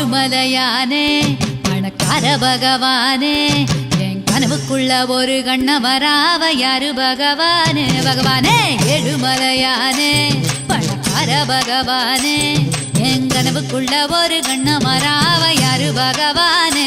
ஏழுமலையானே பணக்கார பகவானே என் கனவுக்குள்ள ஒரு கண்ணவராவ யாரு பகவானே பகவானே ஏழுமலையானே பணக்கார பகவானே என் கனவுக்குள்ள ஒரு கண்ணவராவ யாரு பகவானே